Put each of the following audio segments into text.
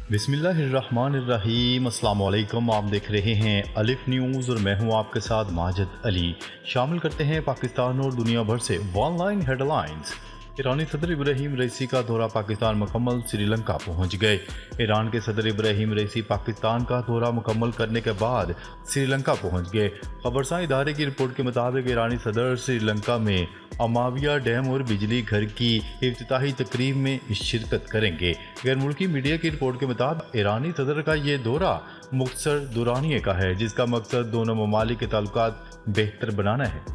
بسم اللہ الرحمن الرحیم۔ السلام علیکم، آپ دیکھ رہے ہیں الف نیوز اور میں ہوں آپ کے ساتھ ماجد علی۔ شامل کرتے ہیں پاکستان اور دنیا بھر سے آن لائن ہیڈ لائنز۔ ایرانی صدر ابراہیم رئیسی کا دورہ پاکستان مکمل، سری لنکا پہنچ گئے۔ ایران کے صدر ابراہیم رئیسی پاکستان کا دورہ مکمل کرنے کے بعد سری لنکا پہنچ گئے۔ خبرساں ادارے کی رپورٹ کے مطابق ایرانی صدر سری لنکا میں اماویہ ڈیم اور بجلی گھر کی افتتاحی تقریب میں شرکت کریں گے۔ غیر ملکی میڈیا کی رپورٹ کے مطابق ایرانی صدر کا یہ دورہ مختصر دورانیے کا ہے، جس کا مقصد دونوں ممالک کے تعلقات بہتر بنانا ہے۔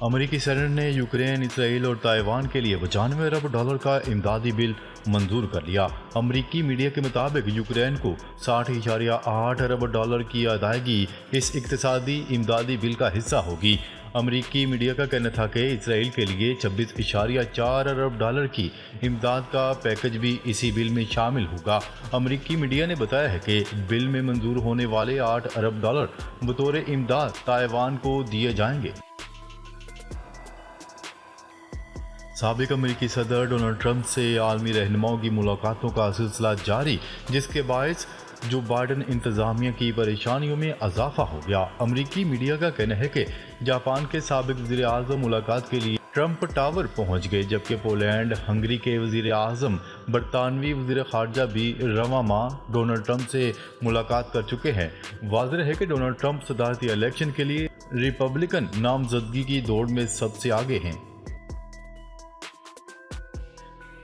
امریکی سینیٹ نے یوکرین، اسرائیل اور تائیوان کے لیے 95 ارب ڈالر کا امدادی بل منظور کر لیا۔ امریکی میڈیا کے مطابق یوکرین کو 60.8 ارب ڈالر کی ادائیگی اس اقتصادی امدادی بل کا حصہ ہوگی۔ امریکی میڈیا کا کہنا تھا کہ اسرائیل کے لیے 26.4 ارب ڈالر کی امداد کا پیکج بھی اسی بل میں شامل ہوگا۔ امریکی میڈیا نے بتایا ہے کہ بل میں منظور ہونے والے 8 ارب ڈالر بطور امداد تائیوان کو دیے جائیں گے۔ سابق امریکی صدر ڈونلڈ ٹرمپ سے عالمی رہنماؤں کی ملاقاتوں کا سلسلہ جاری، جس کے باعث جو بائیڈن انتظامیہ کی پریشانیوں میں اضافہ ہو گیا۔ امریکی میڈیا کا کہنا ہے کہ جاپان کے سابق وزیر اعظم ملاقات کے لیے ٹرمپ ٹاور پہنچ گئے، جبکہ پولینڈ، ہنگری کے وزیر اعظم، برطانوی وزیر خارجہ بھی رواں ماہ ڈونلڈ ٹرمپ سے ملاقات کر چکے ہیں۔ واضح ہے کہ ڈونلڈ ٹرمپ صدارتی الیکشن کے لیے ریپبلکن نامزدگی کی دوڑ میں سب سے آگے ہیں۔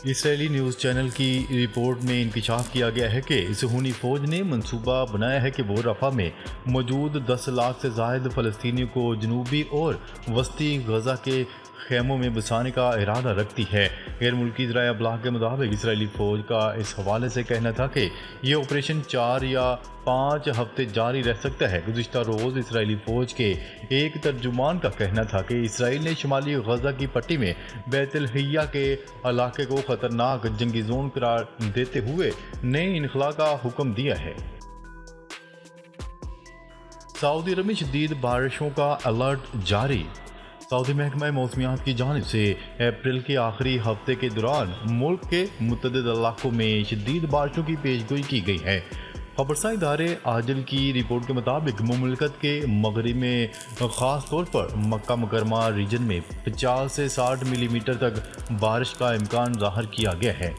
اسرائیلی نیوز چینل کی رپورٹ میں انکشاف کیا گیا ہے کہ صہیونی فوج نے منصوبہ بنایا ہے کہ وہ رفح میں موجود 10 لاکھ سے زائد فلسطینیوں کو جنوبی اور وسطی غزہ کے خیموں میں بسانے کا ارادہ رکھتی ہے۔ غیر ملکی ذرائع ابلاغ کے مطابق اسرائیلی فوج کا اس حوالے سے کہنا تھا کہ یہ آپریشن 4 یا 5 ہفتے جاری رہ سکتا ہے۔ گزشتہ روز اسرائیلی فوج کے ایک ترجمان کا کہنا تھا کہ اسرائیل نے شمالی غزہ کی پٹی میں بیت الحیہ کے علاقے کو خطرناک جنگی زون قرار دیتے ہوئے نئے انخلاء کا حکم دیا ہے۔ سعودی عرب میں شدید بارشوں کا الرٹ جاری۔ سعودی محکمہ موسمیات کی جانب سے اپریل کے آخری ہفتے کے دوران ملک کے متعدد علاقوں میں شدید بارشوں کی پیشگوئی کی گئی ہے۔ خبرساں ادارے آجل کی رپورٹ کے مطابق مملکت کے مغرب میں خاص طور پر مکہ مکرمہ ریجن میں 50 سے 60 ملی میٹر تک بارش کا امکان ظاہر کیا گیا ہے۔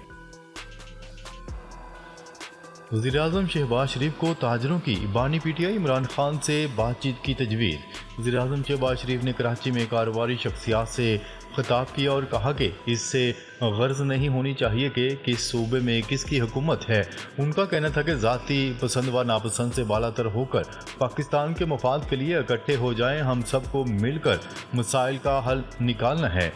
وزیر اعظم شہباز شریف کو تاجروں کی بانی P T I Imran Khan سے بات چیت کی تجویز۔ وزیر اعظم شہباز شریف نے کراچی میں کاروباری شخصیات سے خطاب کیا اور کہا کہ اس سے غرض نہیں ہونی چاہیے کہ کس صوبے میں کس کی حکومت ہے۔ ان کا کہنا تھا کہ ذاتی پسند و ناپسند سے بالاتر ہو کر پاکستان کے مفاد کے لیے اکٹھے ہو جائیں، ہم سب کو مل کر مسائل کا حل نکالنا ہے۔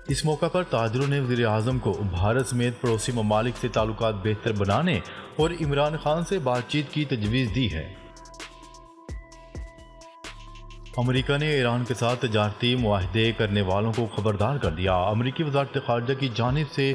اس موقع پر تاجروں نے وزیر اعظم کو بھارت سمیت پڑوسی ممالک سے تعلقات بہتر بنانے اور عمران خان سے بات چیت کی تجویز دی ہے۔ امریکہ نے ایران کے ساتھ تجارتی معاہدے کرنے والوں کو خبردار کر دیا۔ امریکی وزارت خارجہ کی جانب سے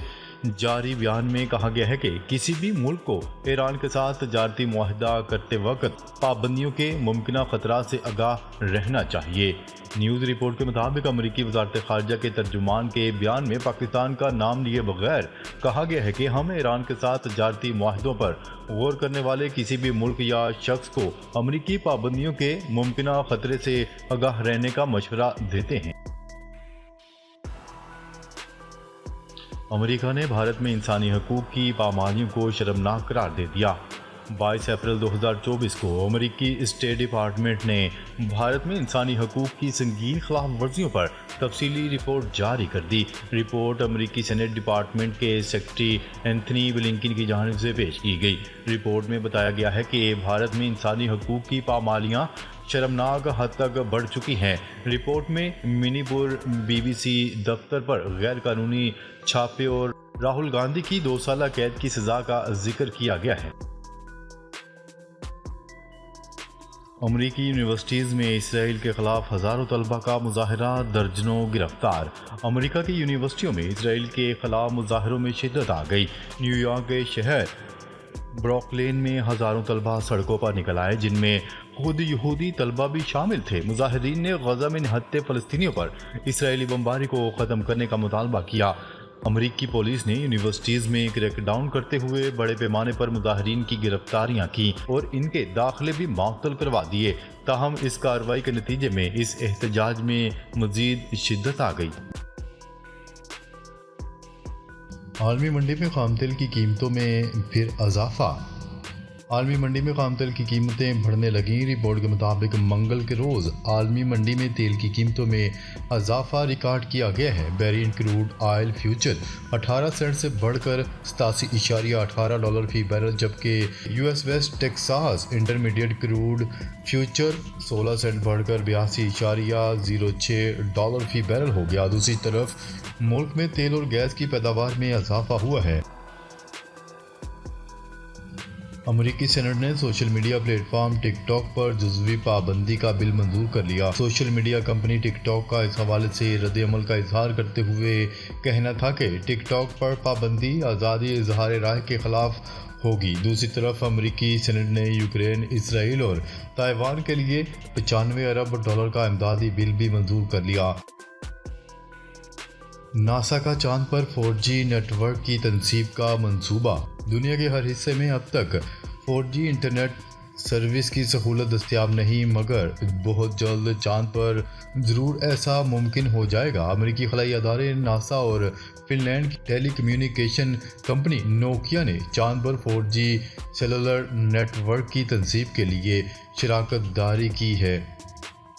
جاری بیان میں کہا گیا ہے کہ کسی بھی ملک کو ایران کے ساتھ تجارتی معاہدہ کرتے وقت پابندیوں کے ممکنہ خطرات سے آگاہ رہنا چاہیے۔ نیوز رپورٹ کے مطابق امریکی وزارت خارجہ کے ترجمان کے بیان میں پاکستان کا نام لیے بغیر کہا گیا ہے کہ ہم ایران کے ساتھ تجارتی معاہدوں پر غور کرنے والے کسی بھی ملک یا شخص کو امریکی پابندیوں کے ممکنہ خطرے سے آگاہ رہنے کا مشورہ دیتے ہیں۔ امریکہ نے بھارت میں انسانی حقوق کی پامالیوں کو شرمناک قرار دے دیا۔ 22 اپریل 2024 کو امریکی اسٹیٹ ڈپارٹمنٹ نے بھارت میں انسانی حقوق کی سنگین خلاف ورزیوں پر تفصیلی رپورٹ جاری کر دی۔ رپورٹ امریکی سینیٹ ڈپارٹمنٹ کے سیکرٹری اینتھنی بلنکن کی جانب سے پیش کی گئی۔ رپورٹ میں بتایا گیا ہے کہ بھارت میں انسانی حقوق کی پامالیاں شرمناک حد تک بڑھ چکی ہیں۔ رپورٹ میں منی پور بی بی سی دفتر پر غیر قانونی چھاپے اور راہل گاندھی کی 2 سالہ قید کی سزا کا ذکر کیا گیا ہے۔ امریکی یونیورسٹیز میں اسرائیل کے خلاف ہزاروں طلبہ کا مظاہرہ، درجنوں گرفتار۔ امریکہ کی یونیورسٹیوں میں اسرائیل کے خلاف مظاہروں میں شدت آ گئی۔ نیو یارک کے شہر بروکلین میں ہزاروں طلبہ سڑکوں پر نکل آئے، جن میں خود یہودی طلبہ بھی شامل تھے۔ مظاہرین نے غزہ میں نہتے فلسطینیوں پر اسرائیلی بمباری کو ختم کرنے کا مطالبہ کیا۔ امریکی پولیس نے یونیورسٹیز میں کریک ڈاؤن کرتے ہوئے بڑے پیمانے پر مظاہرین کی گرفتاریاں کی اور ان کے داخلے بھی معطل کروا دیے۔ تاہم اس کارروائی کے نتیجے میں اس احتجاج میں مزید شدت آ گئی۔ عالمی منڈی میں خام تیل کی قیمتوں میں پھر اضافہ۔ عالمی منڈی میں خام تیل کی قیمتیں بڑھنے لگیں۔ رپورٹ کے مطابق منگل کے روز عالمی منڈی میں تیل کی قیمتوں میں اضافہ ریکارڈ کیا گیا ہے۔ Brent crude oil future 18 cent سے بڑھ کر $87.18 فی بیرل، جبکہ U S West Texas Intermediate crude future 16 cent بڑھ کر $82.06 فی بیرل ہو گیا۔ دوسری طرف ملک میں تیل اور گیس کی پیداوار میں اضافہ ہوا ہے۔ امریکی سینٹ نے سوشل میڈیا پلیٹ فارم ٹک ٹاک پر جزوی پابندی کا بل منظور کر لیا۔ سوشل میڈیا کمپنی ٹک ٹاک کا اس حوالے سے رد عمل کا اظہار کرتے ہوئے کہنا تھا کہ ٹک ٹاک پر پابندی آزادی اظہار رائے کے خلاف ہوگی۔ دوسری طرف امریکی سینٹ نے یوکرین، اسرائیل اور تائیوان کے لیے $95 ارب کا امدادی بل بھی منظور کر لیا۔ ناسا کا چاند پر 4G نیٹ ورک کی تنصیب کا منصوبہ۔ دنیا کے ہر حصے میں اب تک 4G انٹرنیٹ سروس کی سہولت دستیاب نہیں، مگر بہت جلد چاند پر ضرور ایسا ممکن ہو جائے گا۔ امریکی خلائی ادارے ناسا اور فن لینڈ کی ٹیلی کمیونیکیشن کمپنی نوکیا نے چاند پر 4G سیلولر نیٹ ورک کی تنصیب کے لیے شراکت داری کی ہے۔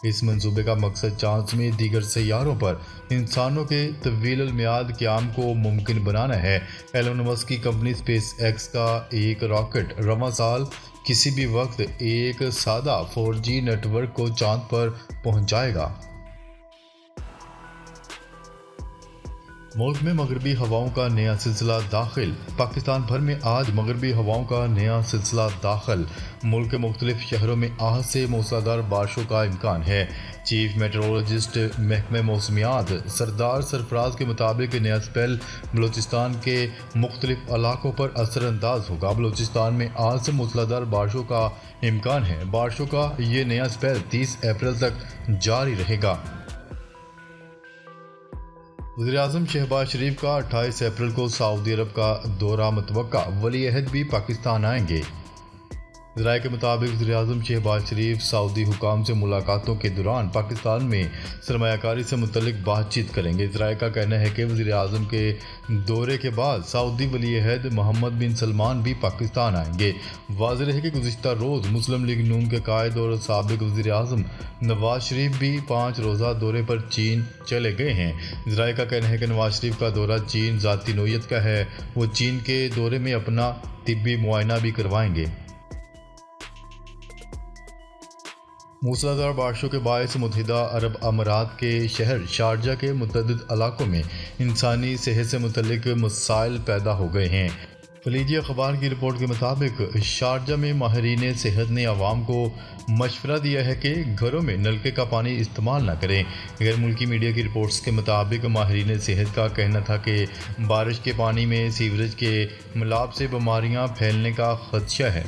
اس منصوبے کا مقصد چاند سمیت دیگر سیاروں پر انسانوں کے طویل المیعاد قیام کو ممکن بنانا ہے۔ ایلن مسک کی کمپنی اسپیس ایکس کا ایک راکٹ رواں سال کسی بھی وقت ایک سادہ 4G نیٹ ورک کو چاند پر پہنچائے گا۔ ملک میں مغربی ہواؤں کا نیا سلسلہ داخل۔ پاکستان بھر میں آج مغربی ہواؤں کا نیا سلسلہ داخل۔ ملک کے مختلف شہروں میں آج سے موسلادھار بارشوں کا امکان ہے۔ چیف میٹرولوجسٹ محکمہ موسمیات سردار سرفراز کے مطابق نیا اسپیل بلوچستان کے مختلف علاقوں پر اثر انداز ہوگا۔ بلوچستان میں آج سے موسلادھار بارشوں کا امکان ہے۔ بارشوں کا یہ نیا اسپیل 30 اپریل تک جاری رہے گا۔ وزیراعظم شہباز شریف کا 28 اپریل کو سعودی عرب کا دورہ متوقع۔ ولی عہد بھی پاکستان آئیں گے۔ ذرائع کے مطابق وزیراعظم شہباز شریف سعودی حکام سے ملاقاتوں کے دوران پاکستان میں سرمایہ کاری سے متعلق بات چیت کریں گے۔ ذرائع کا کہنا ہے کہ وزیراعظم کے دورے کے بعد سعودی ولی عہد محمد بن سلمان بھی پاکستان آئیں گے۔ واضح ہے کہ گزشتہ روز مسلم لیگ نون کے قائد اور سابق وزیراعظم نواز شریف بھی 5 روزہ دورے پر چین چلے گئے ہیں۔ ذرائع کا کہنا ہے کہ نواز شریف کا دورہ چین ذاتی نوعیت کا ہے۔ وہ چین کے دورے میں اپنا طبی معائنہ بھی کروائیں گے۔ موسلادھار بارشوں کے باعث متحدہ عرب امارات کے شہر شارجہ کے متعدد علاقوں میں انسانی صحت سے متعلق مسائل پیدا ہو گئے ہیں۔ خلیجی اخبار کی رپورٹ کے مطابق شارجہ میں ماہرین صحت نے عوام کو مشورہ دیا ہے کہ گھروں میں نلکے کا پانی استعمال نہ کریں۔ غیر ملکی میڈیا کی رپورٹس کے مطابق ماہرین صحت کا کہنا تھا کہ بارش کے پانی میں سیوریج کے ملاب سے بیماریاں پھیلنے کا خدشہ ہے۔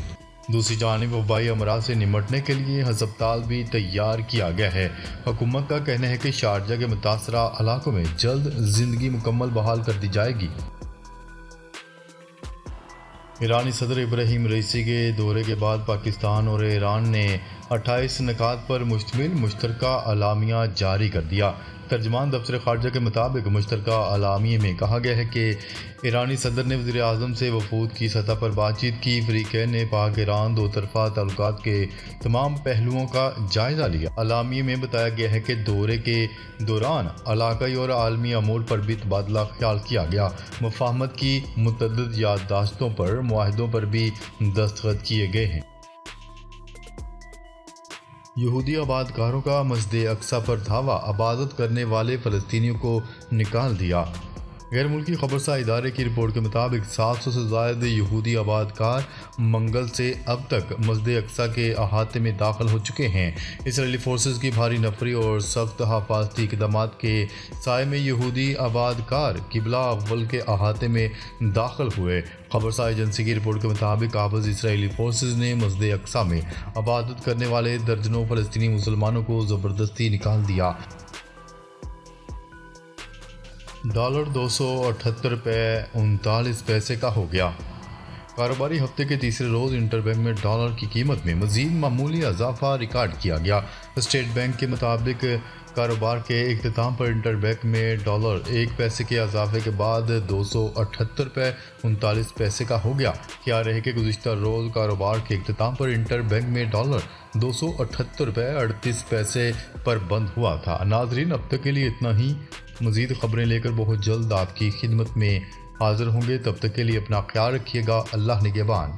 دوسری جانب وبائی امراض سے نمٹنے کے لیے ہسپتال بھی تیار کیا گیا ہے۔ حکومت کا کہنا ہے کہ شارجہ کے متاثرہ علاقوں میں جلد زندگی مکمل بحال کر دی جائے گی۔ ایرانی صدر ابراہیم رئیسی کے دورے کے بعد پاکستان اور ایران نے 28 نکات پر مشتمل مشترکہ اعلامیہ جاری کر دیا۔ ترجمان دفتر خارجہ کے مطابق مشترکہ اعلامیے میں کہا گیا ہے کہ ایرانی صدر نے وزیر اعظم سے وفود کی سطح پر بات چیت کی۔ فریقین نے پاک ایران دو طرفہ تعلقات کے تمام پہلوؤں کا جائزہ لیا۔ اعلامیے میں بتایا گیا ہے کہ دورے کے دوران علاقائی اور عالمی امور پر بھی تبادلہ خیال کیا گیا۔ مفاہمت کی متعدد یادداشتوں پر معاہدوں پر بھی دستخط کیے گئے ہیں۔ یہودی آباد کاروں کا مسجد اقصی پر دھاوا، عبادت کرنے والے فلسطینیوں کو نکال دیا۔ غیر ملکی خبرساز ادارے کی رپورٹ کے مطابق 700 سے زائد یہودی آباد کار منگل سے اب تک مسجد اقصی کے احاطے میں داخل ہو چکے ہیں۔ اسرائیلی فورسز کی بھاری نفری اور سخت حفاظتی اقدامات کے سائے میں یہودی آباد کار قبلہ اول کے احاطے میں داخل ہوئے۔ خبرساز ایجنسی کی رپورٹ کے مطابق قابض اسرائیلی فورسز نے مسجد اقصی میں عبادت کرنے والے درجنوں فلسطینی مسلمانوں کو زبردستی نکال دیا۔ ڈالر 278.39 کا ہو گیا۔ کاروباری ہفتے کے تیسرے روز انٹر بینک میں ڈالر کی قیمت میں مزید معمولی اضافہ ریکارڈ کیا گیا۔ اسٹیٹ بینک کے مطابق کاروبار کے اختتام پر انٹر بینک میں ڈالر 1 پیسے کے اضافے کے بعد 278.39 کا ہو گیا۔ خیال رہے کہ گزشتہ روز کاروبار کے اختتام پر انٹر بینک میں ڈالر 278.38 پر بند ہوا تھا۔ ناظرین، اب تک کے لیے اتنا ہی۔ مزید خبریں لے کر بہت جلد آپ کی خدمت میں حاضر ہوں گے۔ تب تک کے لیے اپنا خیال رکھیے گا۔ اللہ نگہبان۔